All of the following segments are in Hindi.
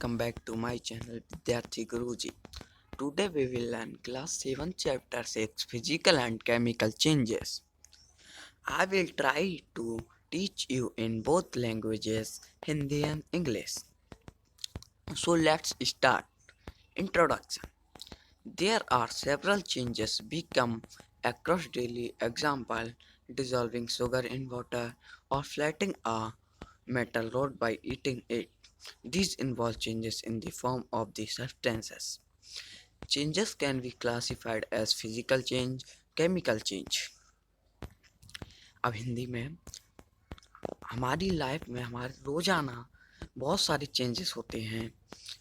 welcome back to my channel Vidhyarthi Guruji. Today we will learn class 7 chapter 6 physical and chemical changes. I will try to teach you in both languages Hindi and English. So let's start. Introduction. There are several changes become across daily, example dissolving sugar in water or flattening a metal rod by eating it. These involve changes in the form of the substances. Changes can be classified as physical change, chemical change. अब हिंदी में हमारी लाइफ में हमारे रोजाना बहुत सारे चेंजेस होते हैं.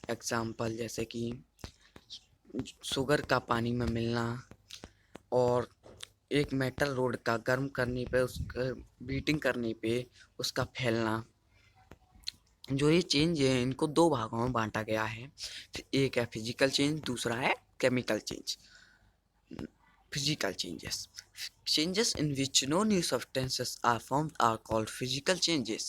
एग्जाम्पल जैसे कि शुगर का पानी में मिलना और एक मेटल रोड का गर्म करने पे उसका बीटिंग करने पे उसका फैलना. जो ये चेंज है इनको दो भागों में बांटा गया है. एक है फिजिकल चेंज, दूसरा है chemical change. Physical changes. Changes in which no new substances are formed are called physical changes.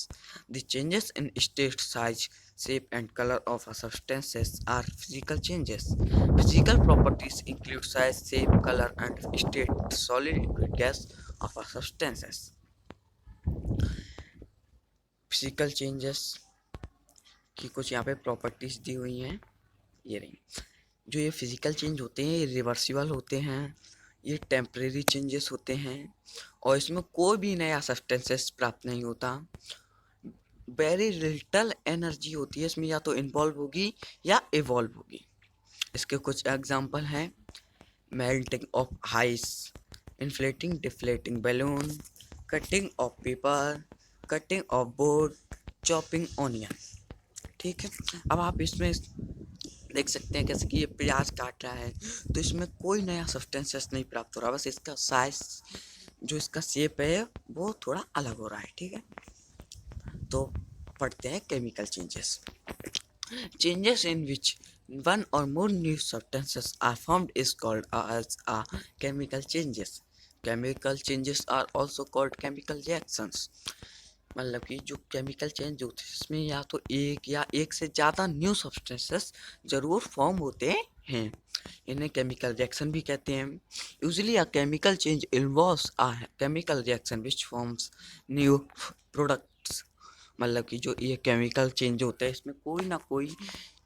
The changes in state, size, shape, and color of a substances are physical changes. Physical properties include size, shape, color, and state, solid, liquid, gas of a substances. Physical changes की कुछ यहाँ पे प्रॉपर्टीज दी हुई हैं. ये रही. जो ये फिजिकल चेंज होते हैं ये रिवर्सिबल होते हैं, ये टेम्परेरी चेंजेस होते हैं और इसमें कोई भी नया सब्सटेंसेस प्राप्त नहीं होता. वेरी लिटल एनर्जी होती है इसमें, या तो इन्वॉल्व होगी या इवॉल्व होगी. इसके कुछ एग्जांपल हैं. Melting of ice, inflating deflating balloon, cutting of paper, cutting of board, chopping onion. ठीक है. अब आप इसमें देख सकते हैं कैसे कि ये प्याज काट रहा है तो इसमें कोई नया सब्सटेंसेस नहीं प्राप्त हो रहा, बस इसका साइज जो इसका शेप है वो थोड़ा अलग हो रहा है. ठीक है. तो पढ़ते हैं chemical changes. Changes in which one or more new substances are formed is called as a chemical changes. Chemical changes are also called chemical reactions. मतलब कि जो केमिकल चेंज होते हैं इसमें या तो एक या एक से ज़्यादा न्यू सब्सटेंसेस ज़रूर फॉर्म होते हैं. इन्हें केमिकल रिएक्शन भी कहते हैं. Usually a chemical change involves a chemical reaction which forms new products. मतलब कि जो ये केमिकल चेंज होता है इसमें कोई ना कोई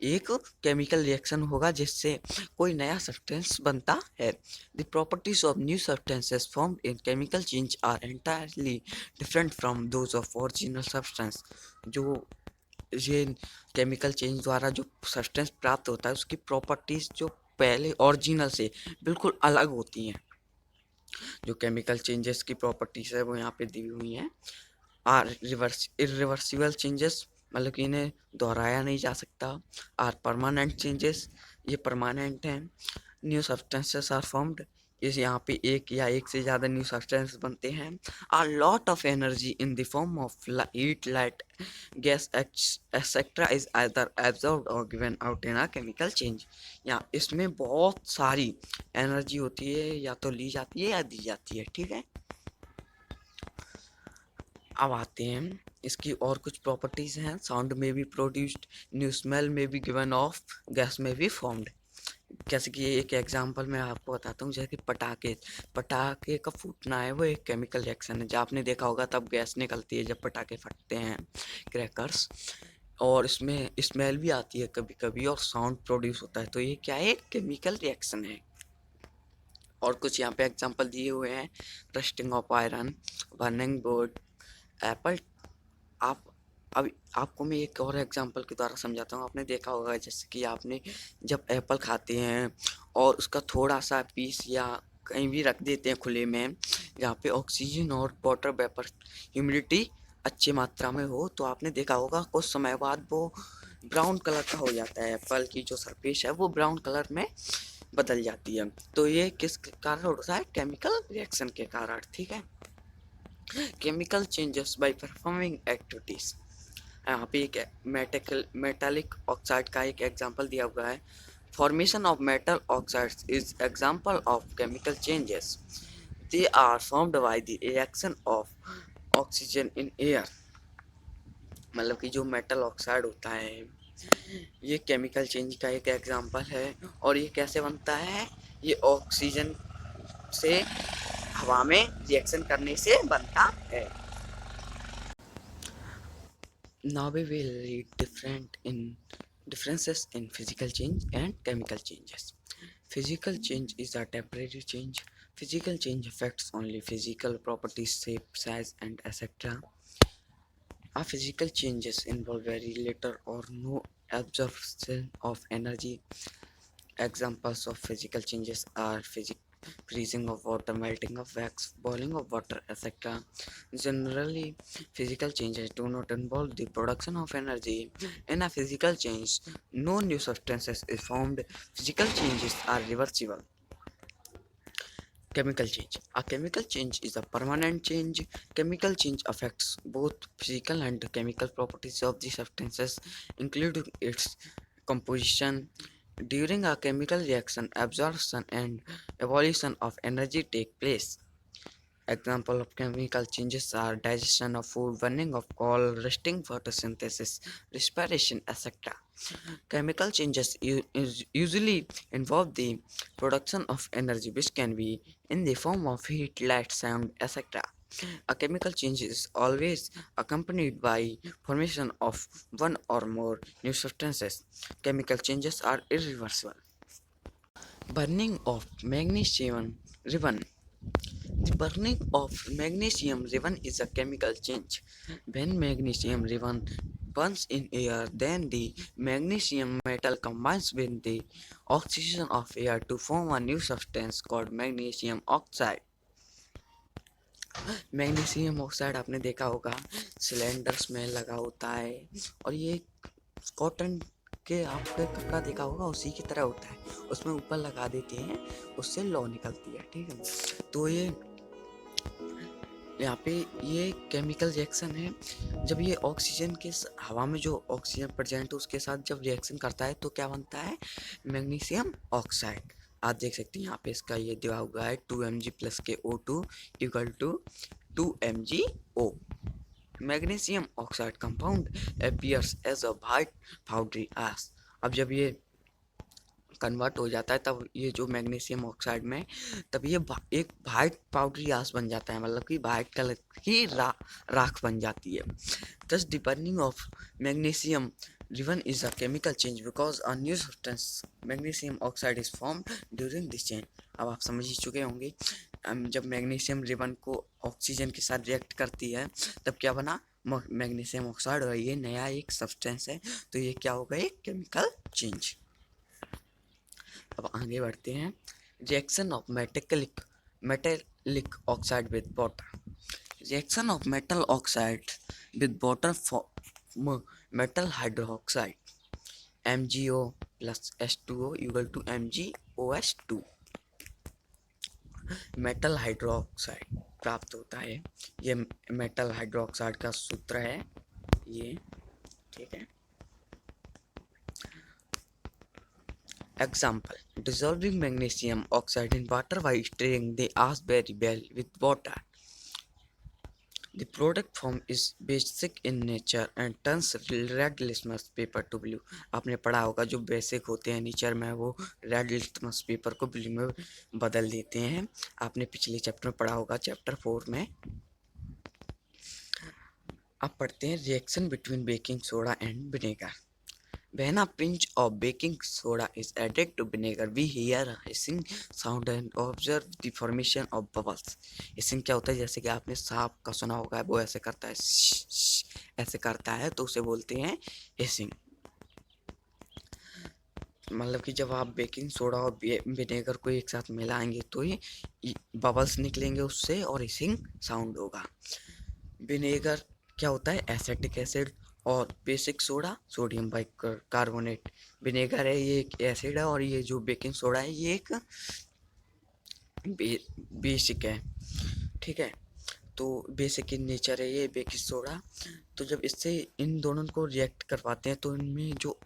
एक केमिकल रिएक्शन होगा जिससे कोई नया सब्सटेंस बनता है. The properties of new substances formed in chemical change are entirely different from those of original substance. जो ये केमिकल चेंज द्वारा जो सब्सटेंस प्राप्त होता है उसकी प्रॉपर्टीज जो पहले ओरिजिनल से बिल्कुल अलग होती हैं. जो केमिकल चेंजेस की प्रॉपर्टीज है वो यहाँ पे दी हुई हैं. आर इरिवर्सिबल चेंजेस, मतलब कि इन्हें दोहराया नहीं जा सकता. आर परमानेंट चेंजेस, ये परमानेंट हैं. न्यू सब्सटेंसेस आर फॉर्म्ड, इस यहाँ पे एक या एक से ज़्यादा न्यू सब्सटेंस बनते हैं. Are lot of energy in the form of heat, light, gas etcetera is either absorbed or given out in a chemical change. यहाँ इसमें बहुत सारी एनर्जी होती है, या तो ली जाती है या दी जाती है. ठीक है. अब आते हैं इसकी और कुछ प्रॉपर्टीज हैं. साउंड में भी प्रोड्यूस्ड, न्यू स्मेल में भी गिवन ऑफ, गैस में भी फॉर्म्ड. जैसे कि एक एग्जांपल मैं आपको बताता हूँ. जैसे कि पटाखे का फूटना है वो एक केमिकल रिएक्शन है. जब आपने देखा होगा तब गैस निकलती है जब पटाखे फटते हैं, क्रैकर्स, और इसमें स्मेल भी आती है कभी कभी और साउंड प्रोड्यूस होता है. तो ये क्या है? केमिकल रिएक्शन है. और कुछ यहाँ पे एग्जांपल दिए हुए हैं. Rusting of iron, burning board, Apple. आप अब आपको मैं एक और एग्जांपल के द्वारा समझाता हूँ. आपने देखा होगा जैसे कि आपने जब एप्पल खाते हैं और उसका थोड़ा सा पीस या कहीं भी रख देते हैं खुले में जहाँ पे ऑक्सीजन और वाटर वेपर ह्यूमिडिटी अच्छी मात्रा में हो, तो आपने देखा होगा कुछ समय बाद वो ब्राउन कलर का हो जाता है. एप्पल की जो सरफेस है वो ब्राउन कलर में बदल जाती है. तो ये किस कारण होता है? केमिकल रिएक्शन के कारण. ठीक है. Chemical changes by performing activities. यहाँ पे एक मेटालिक ऑक्साइड का एक एग्जांपल दिया हुआ है. Formation of metal oxides is example of chemical changes. They are formed by the reaction of oxygen in air. मतलब कि जो मेटल ऑक्साइड होता है ये केमिकल चेंज का एक एग्जांपल है। और ये कैसे बनता है? ये ऑक्सीजन से हवा में रिएक्शन करने से बनता है। Now we will read differences in physical change and chemical changes. Physical change is a temporary change. Physical change affects only physical properties, shape, size, and etc. A physical changes involve very little or no absorption of energy. Examples of physical changes are freezing of water, melting of wax, boiling of water, etc. Generally, physical changes do not involve the production of energy. In a physical change, no new substances is formed. Physical changes are reversible. Chemical change. A chemical change is a permanent change. Chemical change affects both physical and chemical properties of the substances, including its composition. During a chemical reaction, absorption and evolution of energy take place. Example of chemical changes are digestion of food, burning of coal, resting, photosynthesis, respiration, etc. Chemical changes usually involve the production of energy, which can be in the form of heat, light, sound, etc. A chemical change is always accompanied by formation of one or more new substances. Chemical changes are irreversible. Burning of magnesium ribbon. The burning of magnesium ribbon is a chemical change. When magnesium ribbon burns in air, then the magnesium metal combines with the oxygen of air to form a new substance called magnesium oxide. Magnesium oxide आपने देखा होगा सिलेंडर्स में लगा होता है, और ये कॉटन के आपके कपड़ा देखा होगा उसी की तरह होता है, उसमें ऊपर लगा देते हैं, उससे लौ निकलती है। ठीक है, तो ये यहाँ पे ये केमिकल रिएक्शन है। जब ये ऑक्सीजन के हवा में जो ऑक्सीजन प्रेजेंट है उसके साथ जब रिएक्शन करता है तो क्या बनता है? Magnesium oxide. आप देख सकते हैं यहाँ पे इसका ये दिया हुआ है 2 Mg प्लस के O2 equal to 2 MgO। Magnesium oxide compound appears as a white powdery ash। अब जब ये कन्वर्ट हो जाता है तब ये जो मैग्नीशियम ऑक्साइड में तब ये एक वाइट पाउडरी आस बन जाता है, मतलब कि वाइट कलर की राख बन जाती है। Thus the burning of magnesium ribbon is a chemical change because a new substance magnesium oxide is formed during this change। अब आप समझ ही चुके होंगे जब मैग्नीशियम रिबन को ऑक्सीजन के साथ रिएक्ट करती है तब क्या बना? मैग्नीशियम ऑक्साइड, और ये नया एक सब्सटेंस है, तो ये क्या होगा? एक केमिकल चेंज। अब आगे बढ़ते हैं। Reaction of metallic oxide with water. Reaction of metal oxide with water form metal hydroxide MgO plus H2O equal to MgOH2। Metal hydroxide प्राप्त होता है। ये मेटल हाइड्रोक्साइड का सूत्र है ये, ठीक है। Example: dissolving magnesium oxide in water by stirring the ash very well with water. The product form is basic in nature and turns red litmus paper to blue। आपने पढ़ा होगा जो बेसिक होते हैं नेचर में वो रेड लिटमस पेपर को ब्लू में बदल देते हैं। आपने पिछले चैप्टर में पढ़ा होगा, चैप्टर 4 में। अब पढ़ते हैं reaction between baking soda and vinegar. When a pinch of baking soda is added to vinegar, we hear a hissing sound and observe the formation of bubbles। Hissing क्या होता है? जैसे कि आपने सांप का सुना होगा, वो ऐसे करता है, ऐसे करता है, तो उसे बोलते हैं hissing। मतलब कि जब आप बेकिंग सोडा और विनेगर को एक साथ मिलाएंगे तो ये बबल्स निकलेंगे उससे और हिसिंग साउंड होगा। विनेगर क्या होता है? एसिटिक एसिड, और basic soda sodium bicarbonate. Vinegar है ये एक एसिड है, और ये जो बेकिंग सोडा है ये एक बेसिक है, ठीक है। तो बेसिक इन नेचर है ये बेकिंग सोडा। तो जब इससे इन दोनों को रिएक्ट करवाते हैं तो इनमें जो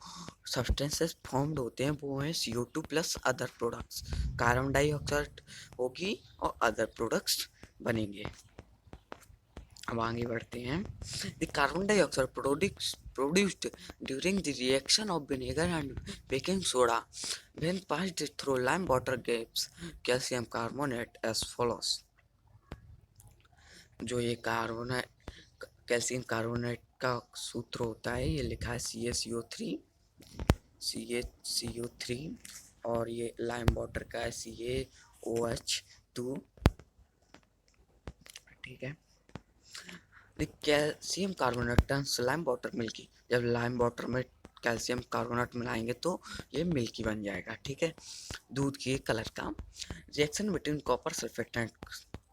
सब्सटेंसेस फॉर्म्ड होते हैं वो हैं CO2 plus other products. Carbon dioxide होगी और अदर प्रोडक्ट्स बनेंगे। अब आगे बढ़ते हैं। The carbon dioxide produced during the reaction of vinegar and baking soda when passed through lime water gives calcium carbonate as follows। जो ये कैल्शियम कार्बोनेट का सूत्र होता है, ये लिखा है CaCO3 और ये लाइम वाटर का है CaOH2। ठीक है। Calcium carbonate turns lime water milky. जब लाइम वाटर में कैल्शियम कार्बोनेट मिलाएंगे तो ये मिल्की बन जाएगा। ठीक है। दूध के कलर का reaction between copper sulphate and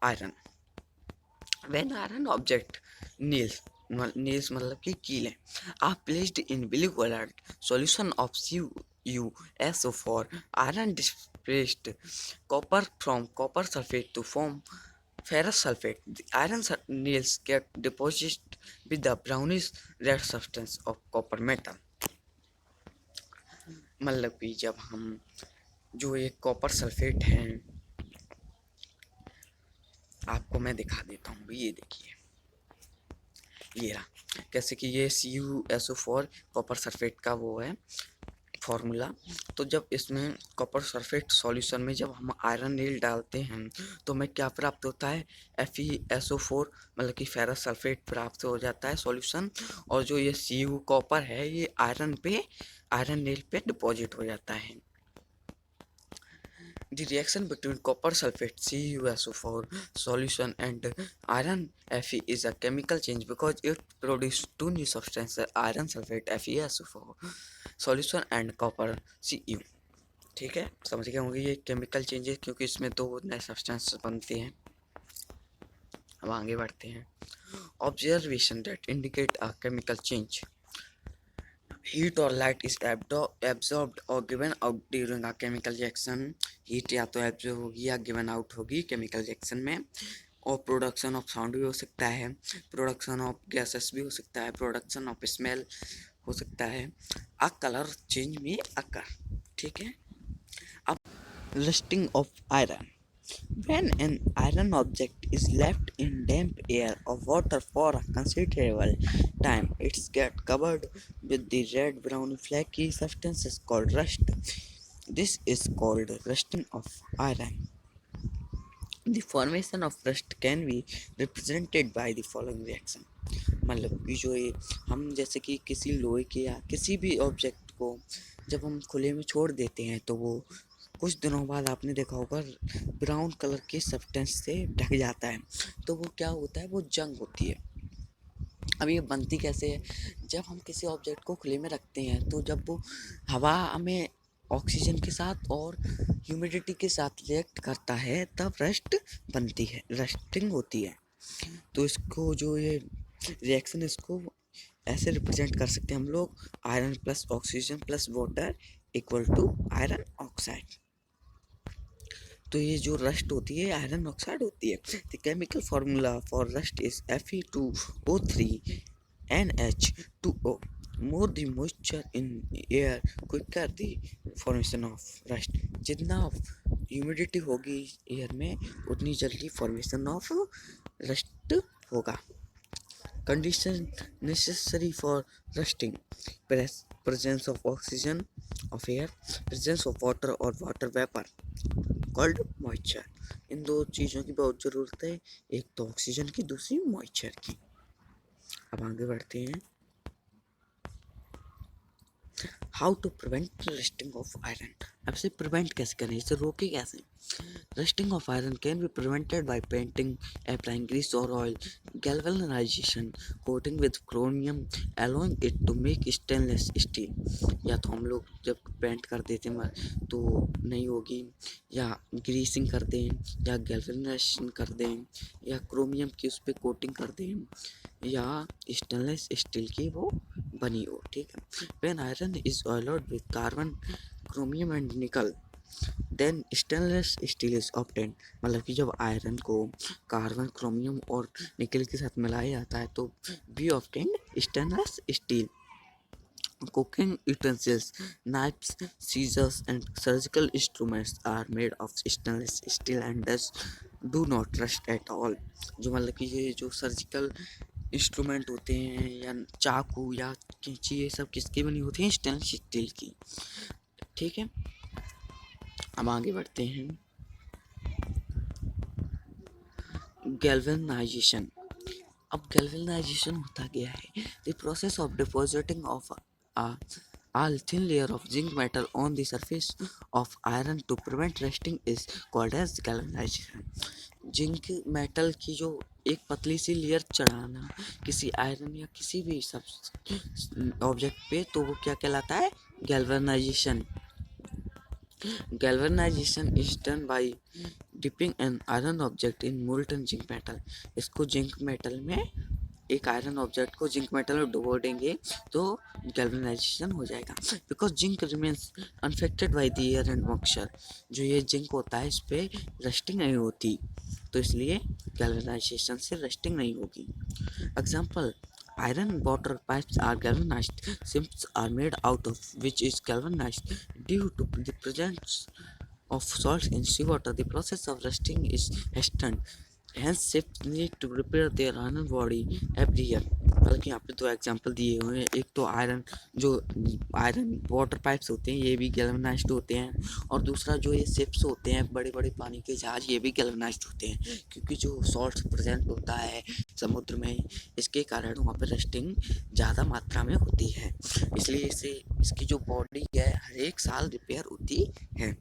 iron when iron object nails मतलब कि कीलें are placed in blue coloured solution of CuSO4 iron displaced copper from copper sulfate to form ferrous sulfate. The iron nails get deposited with the brownish red substance of copper metal। मतलब कि जब हम जो ये कॉपर सल्फेट है, आपको मैं दिखा देता हूँ। ये देखिए, ये रहा। कैसे कि ये CuSO4 कॉपर सल्फेट का वो है फॉर्मूला। तो जब इसमें कॉपर सल्फेट सॉल्यूशन में जब हम आयरन नील डालते हैं तो हमें क्या प्राप्त होता है, FeSO4 मतलब कि फेरस सल्फेट प्राप्त हो जाता है सॉल्यूशन। और जो ये Cu कॉपर है ये आयरन नील पे डिपॉजिट हो जाता है। The reaction between copper sulfate CuSO4 solution and iron Fe is a chemical change because it produces two new substances, iron sulfate FeSO4 solution and copper Cu। ठीक है, समझ गए होंगे ये केमिकल चेंजेस, क्योंकि इसमें दो नए सब्सटेंस बनते हैं। अब आगे बढ़ते हैं। Observation that indicate a chemical change. Heat और light is absorbed or given out during a chemical reaction. Heat या तो एब्जॉर्ब होगी या गिवन आउट होगी केमिकल रिएक्शन में। और प्रोडक्शन ऑफ साउंड भी हो सकता है, प्रोडक्शन ऑफ गैसेस भी हो सकता है, प्रोडक्शन ऑफ स्मेल हो सकता है। अ कलर चेंज में अकर। ठीक है। अब rusting of iron. When an iron object is left in damp air or water for a considerable time, it gets covered with the red-brown flaky substance called rust. This is called rusting of iron. The formation of rust can be represented by the following reaction। मतलब कि जो ये हम जैसे कि किसी लोहे के या किसी भी ऑब्जेक्ट को जब हम खुले में छोड़ देते हैं तो वो कुछ दिनों बाद आपने देखा होगा ब्राउन कलर के सब्सटेंस से ढक जाता है। तो वो क्या होता है, वो जंग होती है। अब ये बनती कैसे है, जब हम किसी ऑब्जेक्ट को खुले में रखते हैं तो जब वो हवा में ऑक्सीजन के साथ और ह्यूमिडिटी के साथ रिएक्ट करता है तब रस्ट बनती है, रस्टिंग होती है। तो इसको जो ये रिएक्शन इसको ऐसे रिप्रेजेंट कर सकते हैं हम लोग, iron plus oxygen plus water equal to iron oxide. तो ये जो रस्ट होती है आयरन ऑक्साइड होती है। The chemical formula for rust is Fe2O3 NH2O। More the moisture in air quicker the formation of rust. जितना ह्यूमिडिटी होगी एयर में उतनी जल्दी फॉर्मेशन ऑफ रस्ट होगा। Condition necessary for rusting: presence of oxygen of air, presence of water और water vapor कॉल्ड मॉइस्चर। इन दो चीज़ों की बहुत ज़रूरत है, एक तो ऑक्सीजन की, दूसरी मॉइस्चर की। अब आगे बढ़ते हैं। How to prevent rusting of iron. अब से प्रिवेंट कैसे करें, इसे रोके कैसे। Rusting of iron can be prevented by painting, applying grease or oil, galvanisation, coating with chromium, alloying it to make stainless steel. या तो हम लोग जब पेंट कर देते हैं तो नहीं होगी, या ग्रीसिंग कर दें, या गैल्वेनाइजेशन कर दें, या क्रोमियम की उस पर कोटिंग कर दें, या स्टेनलेस स्टील की वो बनी हो। ठीक है। When iron is alloyed with carbon, chromium and nickel, then stainless steel is obtained. मतलब कि जब आयरन को कार्बन, क्रोमियम और निकल के साथ मिलाया जाता है तो B obtained stainless steel. Cooking utensils, knives, scissors, and surgical instruments are made of stainless steel and thus do not trust at all. जो मतलब कि ये जो सर्जिकल इंस्ट्रूमेंट होते हैं या चाकू या कैंची, ये सब किसकी बनी होती हैं? स्टेनलेस स्टील की। ठीक है, अब आगे बढ़ते हैं। गैल्वेनाइजेशन। अब गैल्वेनाइजेशन होता क्या है? The process of depositing of a thin layer of zinc metal on the surface of iron to prevent rusting is called as galvanization। Zinc metal की जो एक पतली सी लेयर चढ़ाना किसी आयरन या किसी भी सब ऑब्जेक्ट पे, तो वो क्या कहलाता है? Galvanisation. Galvanisation is done by dipping an iron object in molten zinc metal. इसको जिंक मेटल में, एक आयरन ऑब्जेक्ट को जिंक मेटल में डुबो देंगे तो गैल्वेनाइजेशन हो जाएगा। Because zinc remains unaffected by the air and moisture. जो ये जिंक होता है इस पे रस्टिंग नहीं होती, तो इसलिए गैल्वेनाइजेशन से रस्टिंग नहीं होगी। Example, iron water pipes are galvanized. Ships are made out of which is galvanized due to the presence of salts in seawater. The process of rusting is hastened. Hence ships need to repair their iron body every year। बल्कि यहाँ पे दो एग्जांपल दिए हुए हैं। एक तो आयरन, जो आयरन वाटर पाइप्स होते हैं ये भी गैल्वेनाइज्ड होते हैं, और दूसरा जो ये शिप्स होते हैं, बड़े बड़े पानी के जहाज, ये भी गैल्वेनाइज्ड होते हैं। क्योंकि जो सॉल्ट प्रेजेंट होता है समुद्र में, इसके कारण वहाँ पर रस्टिंग ज़्यादा मात्रा में होती है, इसलिए इसे इसकी जो बॉडी है हर एक साल रिपेयर होती है।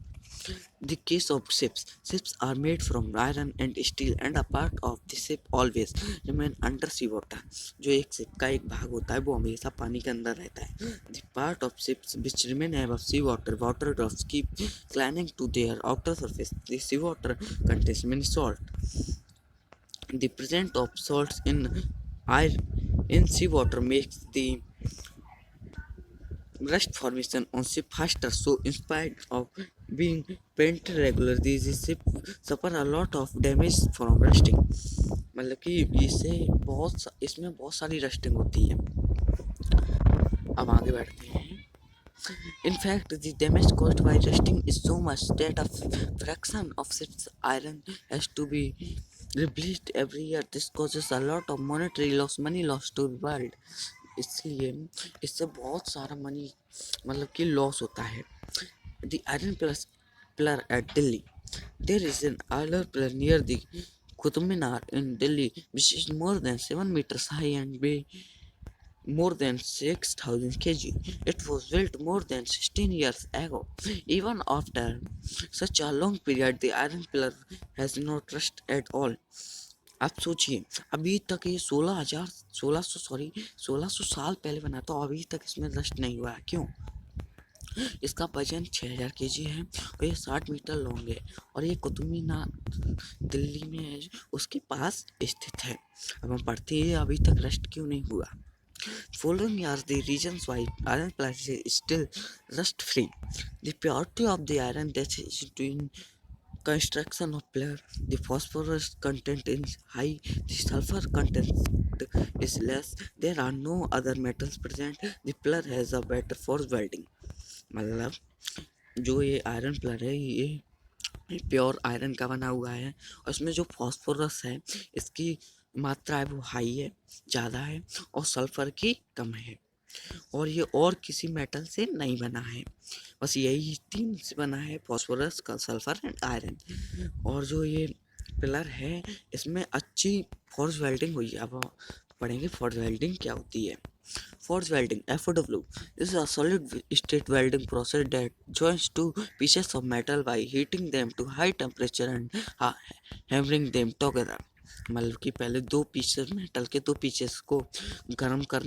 The case of ships. Ships are made from iron and steel and a part of the ship always remain under sea water। जो एक शिप का एक भाग होता है वो हमेशा पानी के अंदर रहता है। The part of ships which remain above sea water, water drops keep climbing to their outer surface। The sea water contains many salt। The presence of salts in sea water makes the rust formation on ship faster, so in spite of being painted regular, these ship suffer a lot of damage from rusting। मतलब कि इसमें बहुत सारी रस्टिंग होती है। अब आगे बढ़ते हैं। In fact, the damage caused by rusting is so much that a fraction of ship's iron has to be replaced every year। This causes a lot of monetary loss, money loss to the world। इसलिए इससे बहुत सारा मनी मतलब कि लॉस होता है। The iron pillar at Delhi. There is an iron pillar near the Qutub Minar in Delhi which is more than 7 meters high and weigh more than 6,000 kg। It was built more than 16 years ago। Even after such a long period, the iron pillar has not rust at all। आप सोचिए, अभी तक ये 1600 साल पहले बना, तो अभी तक इसमें रस्ट नहीं हुआ है। क्यों? इसका वजन 6000 kg है और ये 60 मीटर लॉन्ग है, और ये कुतुब मीनार दिल्ली में है उसके पास स्थित है। अब हम पढ़ते हैं अभी तक रस्ट क्यों नहीं हुआ। Following are the reasons why iron plastic is still rust free। The purity of the iron that is in construction of pillar, the phosphorus content is high, the sulfur content is less, there are no other metals present, the pillar has a better force welding। मतलब जो ये आयरन पिलर है ये प्योर आयरन का बना हुआ है, और इसमें जो फॉस्फोरस है इसकी मात्रा है वो हाई है, ज़्यादा है, और सल्फर की कम है, और ये और किसी मेटल से नहीं बना है, बस यही तीन से बना है, फॉस्फोरस का, सल्फर एंड आयरन। और जो ये पिलर है इसमें अच्छी फोर्स वेल्डिंग हुई है। अब पढ़ेंगे फोर्स वेल्डिंग क्या होती है। Force welding (FOW) is a solid state welding process that joins two pieces of metal by heating them to high temperature and hammering them together। मतलब कि पहले दो पीसेस मेटल के दो पीसेस को गर्म कर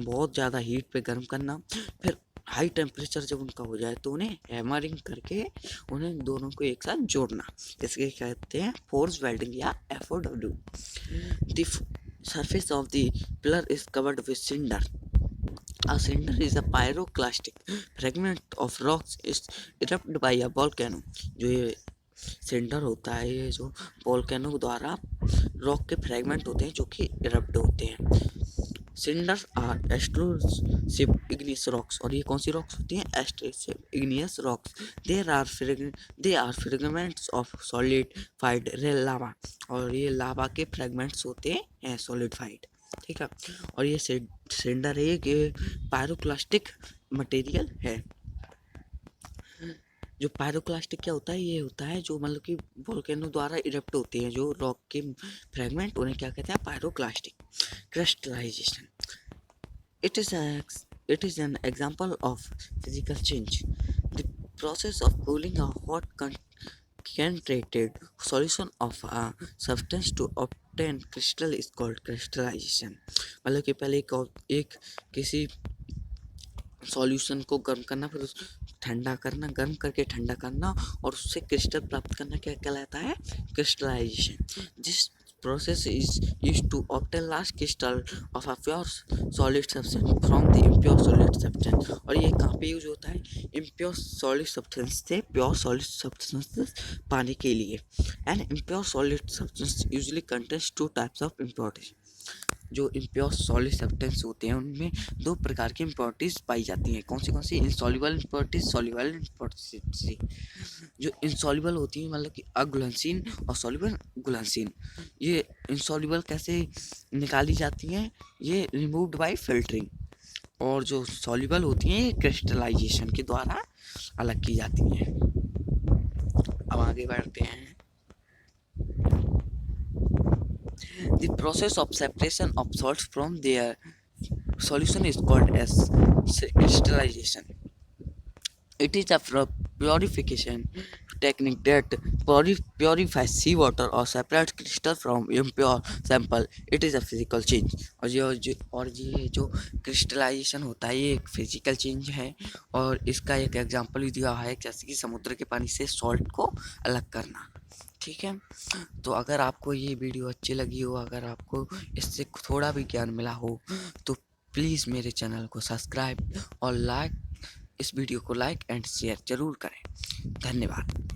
बहुत ज़्यादा हीट पे गर्म करना, फिर हाई टेम्परेचर जब उनका हो जाए तो उन्हें हैमरिंग करके उन्हें दोनों को एक साथ जोड़ना, इसके कहते हैं फोर्स वेल्डिंग या FOW। The surface of the pillar is covered with cinder। A cinder is a pyroclastic fragment of rocks is erupted by a volcano। जो ये सिंडर होता है ये जो वोल्केनो द्वारा रॉक के फ्रैगमेंट होते हैं जो कि इरप्ट होते हैं। Cinders are extrusive igneous rocks, और ये कौन सी रॉक्स होती हैं? Extrusive igneous rocks. They are fragments of solidified lava, और ये लावा के फ्रेगमेंट्स होते हैं सॉलिडिफाइड, ठीक है। और ये सिंडर एक पायरोक्लास्टिक मटेरियल है। जो पायरोक्लास्टिक क्या होता है? ये होता है जो मतलब कि वोल्केनो द्वारा इरप्ट होते हैं जो रॉक के फ्रेगमेंट, उन्हें क्या कहते हैं? Pyroclastic. Crystallisation, it is an example of physical change. The process of cooling a hot concentrated solution of a substance to obtain crystal is called crystallization. मतलब कि पहले एक किसी सॉल्यूशन को गर्म करना, फिर ठंडा करना, गर्म करके ठंडा करना, और उससे क्रिस्टल प्राप्त करना क्या कहलाता है? Crystallisation. This process is used to obtain large crystal of a pure solid substance from the impure solid substance। और ये कहाँ पे यूज होता है? impure solid substance से pure solid substance पाने के लिए। and impure solid substance usually contains two types of impurities। जो इम्प्योर सॉलिड सब्सटेंस होते हैं उनमें दो प्रकार की इम्प्योरिटीज पाई जाती हैं। कौन सी? Insoluble impurities, soluble impurities. जो इनसॉल्युबल होती हैं मतलब कि अघुलनशील, और सॉल्युबल घुलनशील। ये इनसॉल्युबल कैसे निकाली जाती हैं? ये रिमूव्ड बाय फिल्टरिंग। और जो सॉल्युबल होती हैं ये क्रिस्टलाइजेशन के द्वारा अलग की जाती हैं। अब आगे बढ़ते हैं। The process of separation of salts from their solution is called as crystallization. It is a purification technique that purifies seawater or separates crystal from impure sample. It is a physical change। और ये जो क्रिस्टलाइजेशन होता है ये एक फिजिकल चेंज है, और इसका एक एग्जांपल भी दिया है जैसे कि समुद्र के पानी से सॉल्ट को अलग करना, ठीक है। तो अगर आपको ये वीडियो अच्छी लगी हो, अगर आपको इससे थोड़ा भी ज्ञान मिला हो, तो प्लीज़ मेरे चैनल को सब्सक्राइब और इस वीडियो को लाइक एंड शेयर जरूर करें। धन्यवाद।